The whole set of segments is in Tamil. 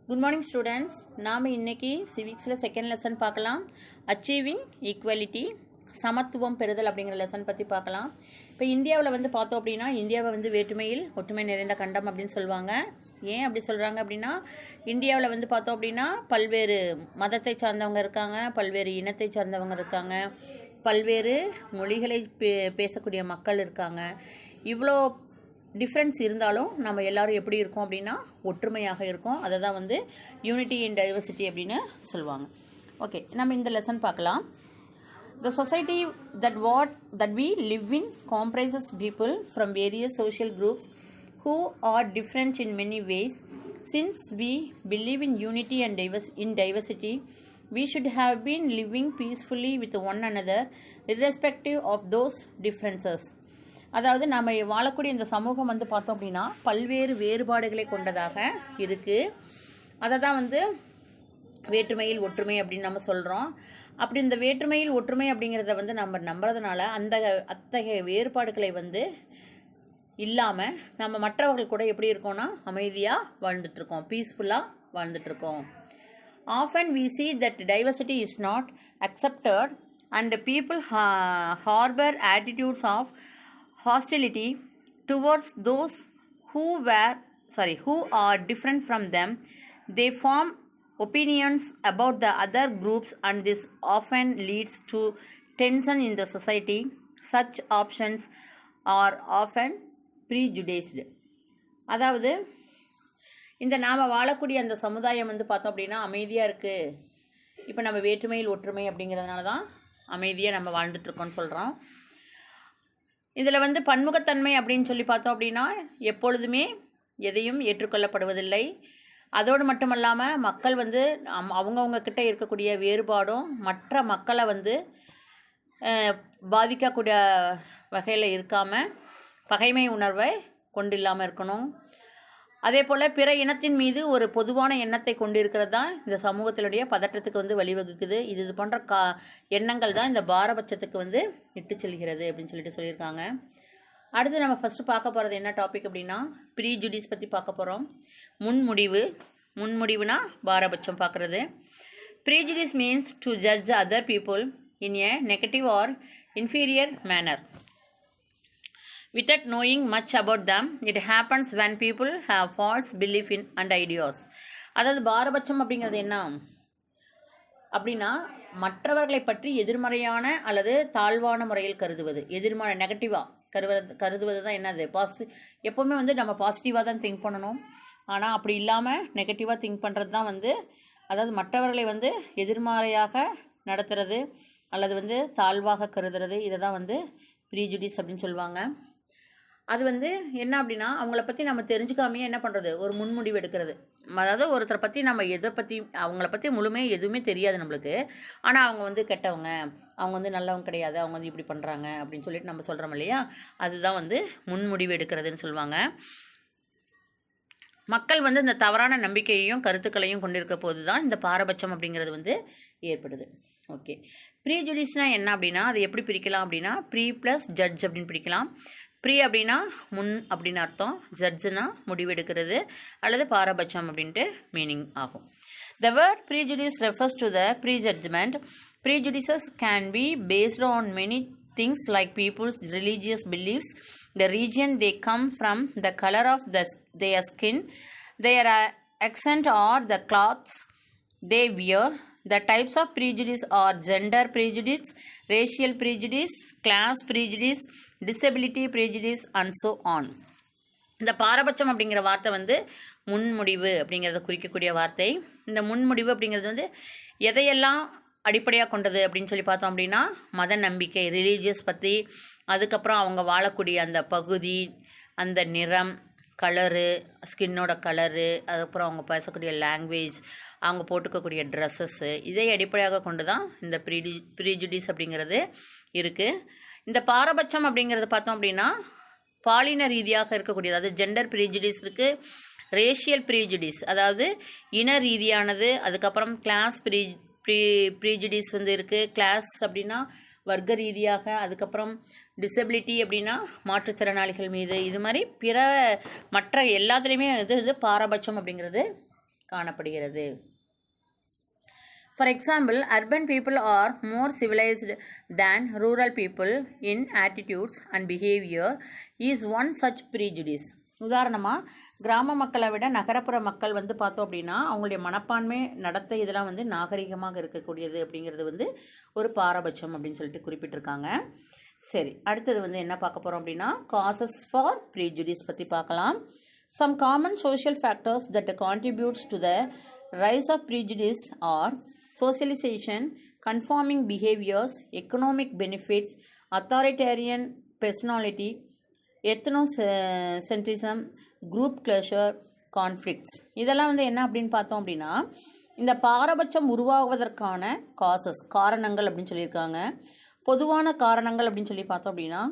Good morning students. நாம் இன்றைக்கி சிவிக்ஸில் செகண்ட் லெசன் பார்க்கலாம். அச்சீவிங் ஈக்குவலிட்டி, சமத்துவம் பெறுதல் அப்படிங்கிற லெசன் பற்றி பார்க்கலாம். இப்போ இந்தியாவில் வந்து பார்த்தோம் அப்படின்னா, இந்தியாவை வந்து வேற்றுமையில் ஒற்றுமை நிறைந்த கண்டம் அப்படின்னு சொல்லுவாங்க. ஏன் அப்படி சொல்கிறாங்க அப்படின்னா, இந்தியாவில் வந்து பார்த்தோம் அப்படின்னா பல்வேறு மதத்தை சார்ந்தவங்க இருக்காங்க, பல்வேறு இனத்தை சார்ந்தவங்க இருக்காங்க, பல்வேறு மொழிகளை பேசக்கூடிய மக்கள் இருக்காங்க. இவ்வளோ டிஃப்ரென்ஸ் இருந்தாலும் நம்ம எல்லோரும் எப்படி இருக்கோம் அப்படின்னா ஒற்றுமையாக இருக்கோம். அதை தான் வந்து யூனிட்டி இன் டைவர்சிட்டி அப்படின்னு சொல்லுவாங்க. ஓகே, நம்ம இந்த லெசன் பார்க்கலாம். The society that we live in comprises people from various social groups who are different in many ways. Since we believe in unity and diversity, we should have been living peacefully with one another irrespective of those differences. அதாவது நம்ம வாழக்கூடிய இந்த சமூகம் வந்து பார்த்தோம் அப்படின்னா பல்வேறு வேறுபாடுகளை கொண்டதாக இருக்குது. அதை தான் வந்து வேற்றுமையில் ஒற்றுமை அப்படின்னு நம்ம சொல்கிறோம். அப்படி இந்த வேற்றுமையில் ஒற்றுமை அப்படிங்கிறத வந்து நம்ம நம்புறதுனால அத்தகைய வேறுபாடுகளை வந்து இல்லாமல் நம்ம மற்றவர்கள் கூட எப்படி இருக்கோம்னா அமைதியாக வாழ்ந்துட்டுருக்கோம், பீஸ்ஃபுல்லாக வாழ்ந்துட்டுருக்கோம். Often we see that diversity is not accepted and people harbor attitudes of hostility towards those who are different from them. They form opinions about the other groups and this often leads to tension in the society. Such options are often prejudiced. அதாவது இந்த நாம் வாழக்கூடிய அந்த சமுதாயம் வந்து பார்த்தோம் அப்படின்னா அமைதியாக இருக்குது. இப்போ நம்ம வேற்றுமையில் ஒற்றுமை அப்படிங்கிறதுனால தான் அமைதியாக நம்ம வாழ்ந்துட்டுருக்கோம்னு சொல்கிறோம். இதில் வந்து பன்முகத்தன்மை அப்படின்னு சொல்லி பார்த்தோம் அப்படின்னா எப்பொழுதுமே எதையும் ஏற்றுக்கொள்ளப்படுவதில்லை. அதோடு மட்டுமல்லாமல் மக்கள் வந்து அவங்கவுங்கக்கிட்ட இருக்கக்கூடிய வேறுபாடும் மற்ற மக்களை வந்து பாதிக்கக்கூடிய வகையில் இருக்காமல் பகைமை உணர்வை கொண்டு இல்லாமல் இருக்கணும். அதே போல் பிற இனத்தின் மீது ஒரு பொதுவான எண்ணத்தை கொண்டிருக்கிறது தான் இந்த சமூகத்தினுடைய பதற்றத்துக்கு வந்து வழிவகுக்குது. இது போன்ற எண்ணங்கள் தான் இந்த பாரபட்சத்துக்கு வந்து இட்டு செல்கிறது அப்படின்னு சொல்லியிருக்காங்க. அடுத்து நம்ம ஃபஸ்ட்டு பார்க்க போகிறது என்ன டாபிக் அப்படின்னா ப்ரீஜுடிஸ் பற்றி பார்க்க போகிறோம். முன்முடிவுனா பாரபட்சம் பார்க்குறது. Prejudice means to judge other people in a negative or inferior manner without knowing much about them. It happens when people have false belief in and ideas. அதாவது பாரபட்சம் அப்படிங்கிறது என்ன அப்படின்னா மற்றவர்களை பற்றி எதிர்மறையான அல்லது தாழ்வான முறையில் கருதுவது, நெகட்டிவாக கருதுவது தான் என்னது எப்போவுமே வந்து நம்ம பாசிட்டிவாக தான் திங்க் பண்ணணும். ஆனால் அப்படி இல்லாமல் நெகட்டிவாக திங்க் பண்ணுறது தான் வந்து அதாவது மற்றவர்களை வந்து எதிர்மறையாக நடத்துறது அல்லது வந்து தாழ்வாக கருதுறது, இதை தான் வந்து ப்ரீஜுடிஸ் அப்படின்னு சொல்லுவாங்க. அது வந்து என்ன அப்படின்னா அவங்கள பற்றி நம்ம தெரிஞ்சுக்காமையே என்ன பண்ணுறது, ஒரு முன்முடிவு எடுக்கிறது. அதாவது ஒருத்தரை பற்றி நம்ம அவங்கள பற்றி முழுமையாக எதுவுமே தெரியாது நம்மளுக்கு, ஆனால் அவங்க வந்து கெட்டவங்க, அவங்க வந்து நல்லவங்க கிடையாது, அவங்க வந்து இப்படி பண்ணுறாங்க அப்படின்னு சொல்லிட்டு நம்ம சொல்கிறோம் இல்லையா, அதுதான் வந்து முன்முடிவு எடுக்கிறதுன்னு சொல்லுவாங்க. மக்கள் வந்து இந்த தவறான நம்பிக்கையையும் கருத்துக்களையும் கொண்டிருக்க போது தான் இந்த பாரபட்சம் அப்படிங்கிறது வந்து ஏற்படுது. ஓகே, ப்ரீஜுடிஸ்னால் என்ன அப்படின்னா அது எப்படி பிரிக்கலாம் அப்படின்னா ப்ரீ ப்ளஸ் ஜட்ஜ் அப்படின்னு பிரிக்கலாம். ப்ரீ அப்படின்னா முன் அப்படின்னு அர்த்தம், ஜட்ஜுனா முடிவெடுக்கிறது அல்லது பாரபட்சம் அப்படின்ட்டு மீனிங் ஆகும். The word prejudice refers to the prejudgment. Prejudices can be based on many things like people's religious beliefs, the region they come from, the color of their skin, their accent or the clothes they wear. The types of prejudice are gender prejudice, racial prejudice, class prejudice, disability prejudice and so on. இந்த பாரபட்சம் அப்படிங்கிற வார்த்தை வந்து முன்முடிவு அப்படிங்கிறத குறிக்கக்கூடிய வார்த்தை. இந்த முன்முடிவு அப்படிங்கிறது வந்து எதையெல்லாம் அடிப்படையாக கொண்டது அப்படின்னு சொல்லி பார்த்தோம் அப்படின்னா மத நம்பிக்கை, ரிலீஜியஸ் பற்றி, அதுக்கப்புறம் அவங்க வாழக்கூடிய அந்த பகுதி, அந்த நிறம், கலரு, ஸ்கின்னோட கலரு, அதுக்கப்புறம் அவங்க பேசக்கூடிய லாங்குவேஜ், அவங்க போட்டுக்கக்கூடிய ட்ரெஸ்ஸஸ்ஸு, இதை அடிப்படையாக கொண்டு தான் இந்த ப்ரீஜுடிஸ் அப்படிங்கிறது இருக்குது. இந்த பாரபட்சம் அப்படிங்கிறது பார்த்தோம் அப்படின்னா பாலின ரீதியாக இருக்கக்கூடியது, அதாவது ஜெண்டர் ப்ரீஜுடிஸ் இருக்குது, ரேஷியல் ப்ரீஜுடிஸ் அதாவது இன ரீதியானது, அதுக்கப்புறம் கிளாஸ் ப்ரீஜுடிஸ் வந்து இருக்குது. கிளாஸ் அப்படின்னா வர்க்க ரீதியாக, அதுக்கப்புறம் டிசபிலிட்டி அப்படின்னா மாற்றுத்திறனாளிகள் மீது, இது மாதிரி மற்ற எல்லாத்துலேயுமே இது பாரபட்சம் அப்படிங்கிறது காணப்படுகிறது. For example, urban people are more civilized than rural people in attitudes and behavior is one such prejudice. உதாரணமாக கிராம மக்களை விட நகரப்புற மக்கள் வந்து பார்த்தோம் அப்படின்னா அவங்களுடைய மனப்பான்மை நடத்தை இதெல்லாம் வந்து நாகரிகமாக இருக்கக்கூடியது அப்படிங்கிறது வந்து ஒரு பாரபட்சம் அப்படின்னு சொல்லிட்டு குறிப்பிட்டிருக்காங்க. சரி, அடுத்தது வந்து என்ன பார்க்க போகிறோம் அப்படின்னா காசஸ் ஃபார் ப்ரீஜுடிஸ் பற்றி பார்க்கலாம். Some common social factors that contributes to the rise of prejudice are socialization, conforming behaviors, economic benefits, authoritarian personality, ethnocentrism, group closure, conflicts. இதெல்லாம் வந்து என்ன அப்படின்னு பார்த்தோம் அப்படின்னா இந்த பாரபட்சம் உருவாகுவதற்கான காரணங்கள் அப்படின்னு சொல்லியிருக்காங்க. பொதுவான காரணங்கள் அப்படின்னு சொல்லி பார்த்தோம் அப்படின்னா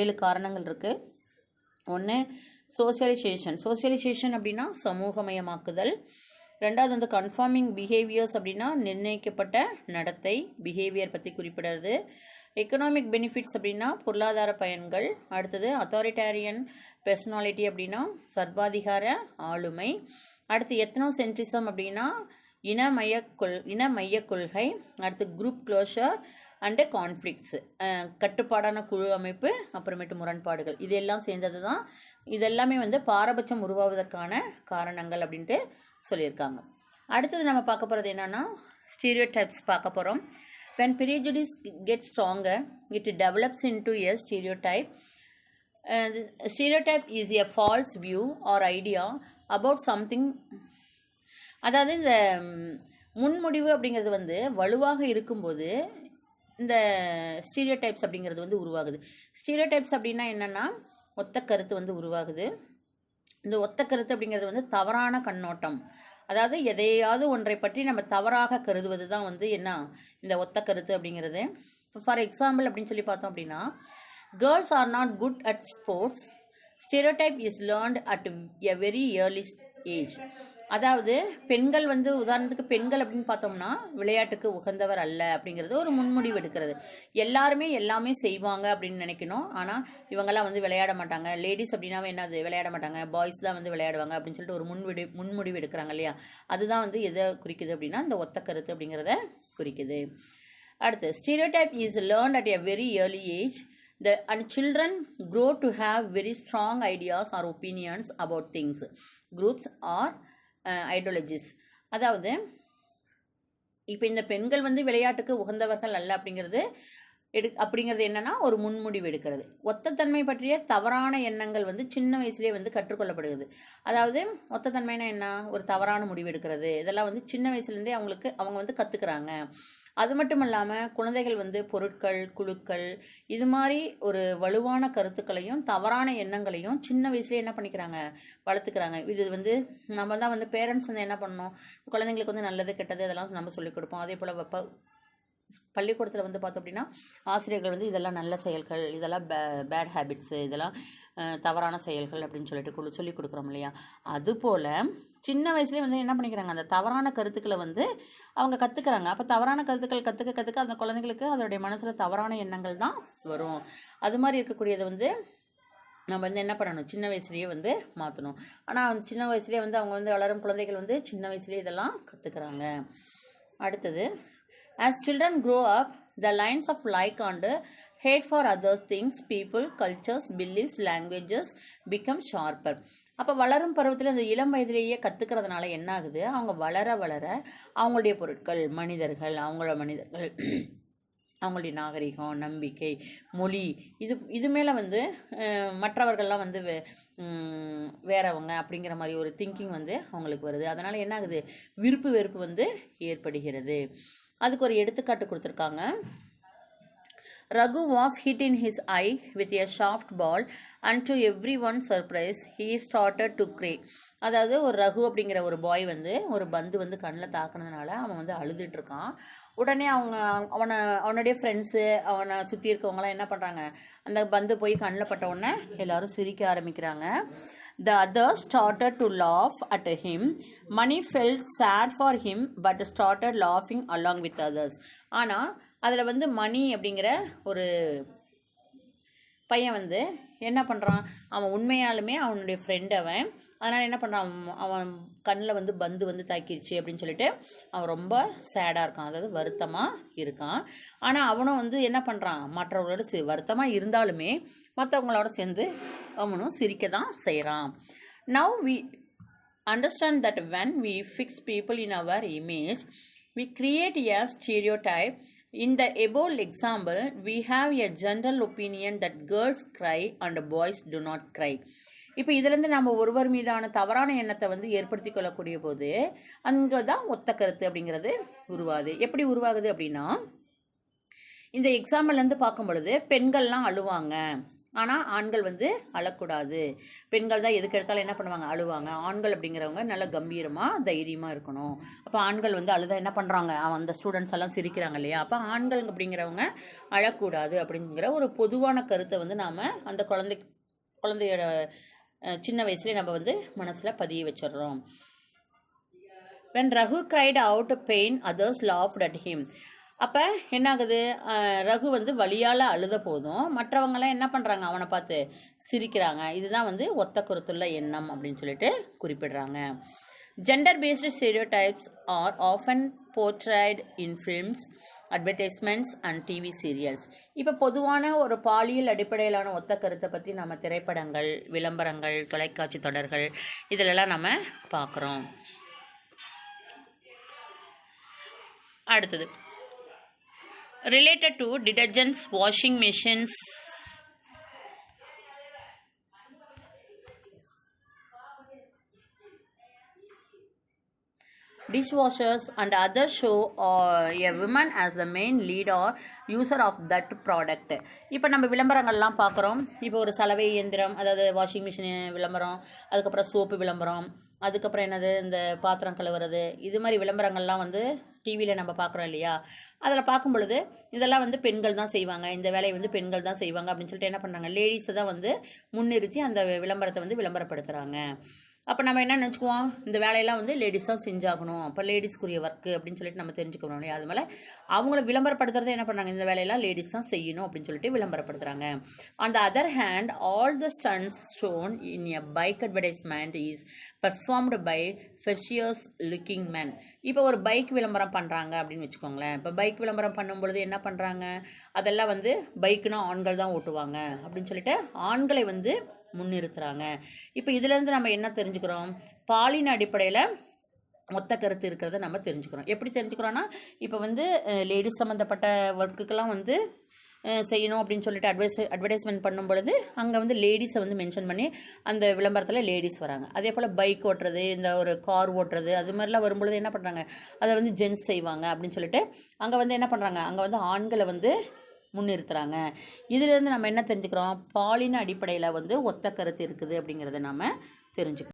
7 காரணங்கள் இருக்குது. ஒன்று சோசியலைசேஷன் அப்படின்னா சமூகமயமாக்குதல். ரெண்டாவது வந்து கன்ஃபார்மிங் பிஹேவியர்ஸ் அப்படின்னா நிர்ணயிக்கப்பட்ட நடத்தை, பிஹேவியர் பற்றி குறிப்பிடுறது. எக்கனாமிக் பெனிஃபிட்ஸ் அப்படின்னா பொருளாதார பயன்கள். அடுத்தது அத்தாரிட்டேரியன் பர்சனாலிட்டி அப்படின்னா சர்வாதிகார ஆளுமை. அடுத்து எத்னோசென்ட்ரிசம் அப்படின்னா இனமைய கொள்கை. அடுத்து குரூப் க்ளோஷர் அண்டு கான்ஃப்ளிக்ட்ஸ், கட்டுப்பாடான குழு அமைப்பு, அப்புறமேட்டு முரண்பாடுகள். இதெல்லாம் சேர்ந்தது தான் இதெல்லாமே வந்து பாரபட்சம் உருவாவதற்கான காரணங்கள் அப்படின்ட்டு சொல்லியிருக்காங்க. அடுத்தது நம்ம பார்க்க போகிறது என்னென்னா ஸ்டீரியோடைப்ஸ் பார்க்க போகிறோம். When prejudice gets stronger, it develops into a stereotype. Stereotype is a false view or idea about something. அதாவது இந்த முன்முடிவு அப்படிங்கிறது வந்து வலுவாக இருக்கும்போது இந்த ஸ்டீரியோடைப்ஸ் அப்படிங்கிறது வந்து உருவாகுது. ஸ்டீரியோடைப்ஸ் அப்படின்னா என்னென்னா ஒத்த கருத்து வந்து உருவாகுது. இந்த ஒத்த கருத்து அப்படிங்கிறது வந்து தவறான கண்ணோட்டம், அதாவது எதையாவது ஒன்றை பற்றி நம்ம தவறாக கருதுவது தான் வந்து என்ன இந்த ஒத்த கருத்து அப்படிங்கிறது. ஃபார் எக்ஸாம்பிள் அப்படின்னு சொல்லி பார்த்தோம் அப்படின்னா girls are not good at sports, stereotype is learnt at a very early age. அதாவது பெண்கள் வந்து உதாரணத்துக்கு பெண்கள் அப்படின்னு பார்த்தோம்னா விளையாட்டுக்கு உகந்தவர் அல்ல அப்படிங்கிறது ஒரு முன்முடிவு எடுக்கிறது. எல்லாருமே எல்லாமே செய்வாங்க அப்படின்னு நினைக்கணும், ஆனால் இவங்கெல்லாம் வந்து விளையாட மாட்டாங்க. லேடிஸ் அப்படின்னாவே என்னது விளையாட மாட்டாங்க, பாய்ஸ் தான் வந்து விளையாடுவாங்க அப்படின்னு சொல்லிட்டு ஒரு முன்முடிவு எடுக்கிறாங்க இல்லையா. அதுதான் வந்து எதை குறிக்குது அப்படின்னா இந்த ஒத்த கருத்து அப்படிங்கிறத குறிக்குது. அடுத்து stereotype is learnt at a very early age. And children grow to have very strong ideas or opinions about things, groups or ideologies. அதாவது இப்போ இந்த பெண்கள் வந்து விளையாட்டுக்கு உகந்தவர்கள் அல்ல அப்படிங்கிறது என்னன்னா ஒரு முன்முடிவு எடுக்கிறது. ஒத்தத்தன்மை பற்றிய தவறான எண்ணங்கள் வந்து சின்ன வயசுலேயே வந்து கற்றுக்கொள்ளப்படுகிறது. அதாவது ஒத்தத்தன்மைனா என்ன, ஒரு தவறான முடிவு எடுக்கிறது, இதெல்லாம் வந்து சின்ன வயசுலேருந்தே அவங்க வந்து கற்றுக்குறாங்க. அது மட்டும் இல்லாமல் குழந்தைகள் வந்து பொருட்கள், குழுக்கள், இது மாதிரி ஒரு வலுவான கருத்துக்களையும் தவறான எண்ணங்களையும் சின்ன வயசுலேயே என்ன பண்ணிக்கிறாங்க, வளர்த்துக்கிறாங்க. இது வந்து நம்ம தான் வந்து பேரண்ட்ஸ் வந்து என்ன பண்ணணும், குழந்தைங்களுக்கு வந்து நல்லது கெட்டது இதெல்லாம் நம்ம சொல்லிக் கொடுப்போம். அதே போல் பள்ளிக்கூடத்தில் வந்து பார்த்தோம் அப்படின்னா ஆசிரியர்கள் வந்து இதெல்லாம் நல்ல செயல்கள், இதெல்லாம் பேட் ஹேபிட்ஸு, இதெல்லாம் தவறான செயல்கள் அப்படின்னு சொல்லிட்டு சொல்லிக் கொடுக்குறோம் இல்லையா. அதுபோல் சின்ன வயசுலேயே வந்து என்ன பண்ணிக்கிறாங்க, அந்த தவறான கருத்துக்களை வந்து அவங்க கற்றுக்கிறாங்க. அப்போ தவறான கருத்துக்கள் கற்றுக்க அந்த குழந்தைங்களுக்கு அதோடைய மனசில் தவறான எண்ணங்கள் தான் வரும். அது மாதிரி இருக்கக்கூடியதை வந்து நம்ம வந்து என்ன பண்ணணும், சின்ன வயசுலேயே வந்து மாற்றணும். ஆனால் அந்த சின்ன வயசுலேயே வந்து அவங்க வந்து வளரும் குழந்தைகள் வந்து சின்ன வயசுலேயே இதெல்லாம் கற்றுக்குறாங்க. அடுத்தது as children grow up, the lines of like and hate for other things, people, cultures, beliefs, languages become sharper. அப்போ வளரும் பருவத்தில் இந்த இளம் வயதிலேயே கற்றுக்கிறதுனால என்ன ஆகுது, அவங்க வளர வளர அவங்களுடைய பொருட்கள், மனிதர்கள், அவங்களுடைய நாகரிகம், நம்பிக்கை, மொழி, இது மேலே வந்து மற்றவர்கள்லாம் வந்து வேறவங்க அப்படிங்கிற மாதிரி ஒரு திங்கிங் வந்து அவங்களுக்கு வருது. அதனால் என்ன ஆகுது, விருப்பு வெறுப்பு வந்து ஏற்படுகிறது. அதுக்கு ஒரு எடுத்துக்காட்டு கொடுத்துருக்காங்க. Raghu was hit in his eye with a soft ball and to everyone's surprise he started to cry. அதாவது ஒரு ரகு அப்படிங்கிற ஒரு பாய் வந்து ஒரு பந்து வந்து கண்ணில் தாக்குனதுனால அவன் வந்து அழுதுட்டு இருக்கான். உடனே அவனுடைய ஃப்ரெண்ட்ஸு அவனை சுற்றி இருக்கவங்களாம் என்ன பண்ணுறாங்க, அந்த பந்து போய் கண்ணில் பட்ட உடனே எல்லாரும் சிரிக்க ஆரம்பிக்கிறாங்க. The others started to laugh at him. Mani felt sad for him but started laughing along with others. ஆனால் அதில் வந்து மணி அப்படிங்கிற ஒரு பையன் வந்து என்ன பண்ணுறான், அவன் உண்மையாலுமே அவனுடைய ஃப்ரெண்ட், அதனால் என்ன பண்ணுறான், அவன் கண்ணில் வந்து பந்து வந்து தாக்கிடுச்சு அப்படின்னு சொல்லிட்டு அவன் ரொம்ப சேடாக இருக்கான், அதாவது வருத்தமாக இருக்கான். ஆனால் அவனும் வந்து என்ன பண்ணுறான், மற்றவங்களோட வருத்தமாக இருந்தாலுமே மற்றவங்களோட சேர்ந்து அவனும் சிரிக்க தான் செய்கிறான். Now we understand that when we fix people in our image, we create a stereotype. In the above example, we have a general opinion that girls cry and boys do not cry. இப்போ இதுலேருந்து நம்ம ஒருவர் மீதான தவறான எண்ணத்தை வந்து ஏற்படுத்தி கொள்ளக்கூடிய போது அங்கே தான் ஒத்த கருத்து அப்படிங்கிறது உருவாகுது. எப்படி உருவாகுது அப்படின்னா, இந்த எக்ஸாம்பிள்லேருந்து பார்க்கும் பொழுது பெண்கள்லாம் அழுவாங்க, ஆனால் ஆண்கள் வந்து அழக்கூடாது. பெண்கள் தான் எதுக்கு எடுத்தாலும் என்ன பண்ணுவாங்க, அழுவாங்க. ஆண்கள் அப்படிங்கிறவங்க நல்ல கம்பீரமாக தைரியமாக இருக்கணும். அப்போ ஆண்கள் வந்து அழுதா என்ன பண்ணுறாங்க, அந்த ஸ்டூடெண்ட்ஸ் எல்லாம் சிரிக்கிறாங்க இல்லையா, அப்போ ஆண்கள் அப்படிங்கிறவங்க அழக்கூடாது அப்படிங்கிற ஒரு பொதுவான கருத்தை வந்து நாம் அந்த குழந்தையோட சின்ன வயசுலேயே நம்ம வந்து மனசில் பதிய வச்சிடுறோம். When Raghu cried out pain, others laughed at him. அப்போ என்னாகுது, ரகு வந்து வலியால் அழுத போதும் மற்றவங்களாம் என்ன பண்ணுறாங்க, அவனை பார்த்து சிரிக்கிறாங்க. இதுதான் வந்து ஒத்த கருத்துள்ள எண்ணம் அப்படின்னு சொல்லிட்டு குறிப்பிடுறாங்க. Gender based stereotypes are often portrayed in films, advertisements and TV serials. இப்போ பொதுவான ஒரு பாலியல் அடிப்படையிலான ஒத்த கருத்தை பற்றி நம்ம திரைப்படங்கள், விளம்பரங்கள், தொலைக்காட்சி தொடர்கள் இதிலெல்லாம் நம்ம பார்க்குறோம். அடுத்தது related to detergents, washing machines, dishwashers and others show a woman as the main lead or user of that product. இப்போ நம்ம விளம்பரங்கள்லாம் பார்க்குறோம். இப்போ ஒரு சலவை இயந்திரம், அதாவது வாஷிங் மிஷின் விளம்பரம், அதுக்கப்புறம் சோப்பு விளம்பரம், அதுக்கப்புறம் என்னது இந்த பாத்திரம் கழுவுறது, இது மாதிரி விளம்பரங்கள்லாம் வந்து டிவியில் நம்ம பார்க்குறோம் இல்லையா. அதில் பார்க்கும் பொழுது இதெல்லாம் வந்து பெண்கள் தான் செய்வாங்க, இந்த வேலையை வந்து பெண்கள் தான் செய்வாங்க அப்படின்னு சொல்லிட்டு என்ன பண்ணுறாங்க, லேடிஸை தான் வந்து முன்னிறுத்தி அந்த விளம்பரத்தை வந்து விளம்பரப்படுத்துகிறாங்க. அப்போ நம்ம என்ன நினச்சிக்குவோம், இந்த வேலையெல்லாம் வந்து லேடிஸ் தான் செஞ்சாகணும், அப்போ லேடிஸ்க்குரிய ஒர்க்கு அப்படின்னு சொல்லிட்டு நம்ம தெரிஞ்சுக்கணும் இல்லையா. அது மேலே அவங்கள விளம்பரப்படுத்துறது என்ன பண்ணாங்க, இந்த வேலையெல்லாம் லேடிஸ் தான் செய்யணும் அப்படின்னு சொல்லிட்டு விளம்பரப்படுத்துகிறாங்க. On the other hand, all the stunts shown in a bike advertisement is performed by ferocious looking man. இப்போ ஒரு பைக் விளம்பரம் பண்ணுறாங்க அப்படின்னு வச்சுக்கோங்களேன். இப்போ பைக் விளம்பரம் பண்ணும்பொழுது என்ன பண்ணுறாங்க, அதெல்லாம் வந்து பைக்குனா ஆண்கள் தான் ஓட்டுவாங்க அப்படின்னு சொல்லிட்டு ஆண்களை வந்து முன்னிறுத்துறாங்க. இப்போ இதுலேருந்து நம்ம என்ன தெரிஞ்சுக்கிறோம், பாலின அடிப்படையில் மொத்த கருத்து இருக்கிறத நம்ம தெரிஞ்சுக்கிறோம். எப்படி தெரிஞ்சுக்கிறோன்னா, இப்போ வந்து லேடிஸ் சம்மந்தப்பட்ட ஒர்க்குக்கெல்லாம் வந்து செய்யணும் அப்படின்னு சொல்லிட்டு அட்வர்டைஸ்மெண்ட் பண்ணும் பொழுது அங்கே வந்து லேடிஸை வந்து மென்ஷன் பண்ணி அந்த விளம்பரத்தில் லேடிஸ் வராங்க. அதே போல் பைக் ஓட்டுறது, இந்த ஒரு கார் ஓட்டுறது, அது மாதிரிலாம் வரும்பொழுது என்ன பண்ணுறாங்க, அதை வந்து ஜென்ஸ் செய்வாங்க அப்படின்னு சொல்லிட்டு அங்கே வந்து என்ன பண்ணுறாங்க, அங்கே வந்து ஆண்களை வந்து முன்னிறுத்துறாங்க. இதிலேருந்து நம்ம என்ன தெரிஞ்சுக்கிறோம், பாலின அடிப்படையில் வந்து ஒத்த கருத்து இருக்குது அப்படிங்கிறத நம்ம தெரிஞ்சுக்கிறோம்.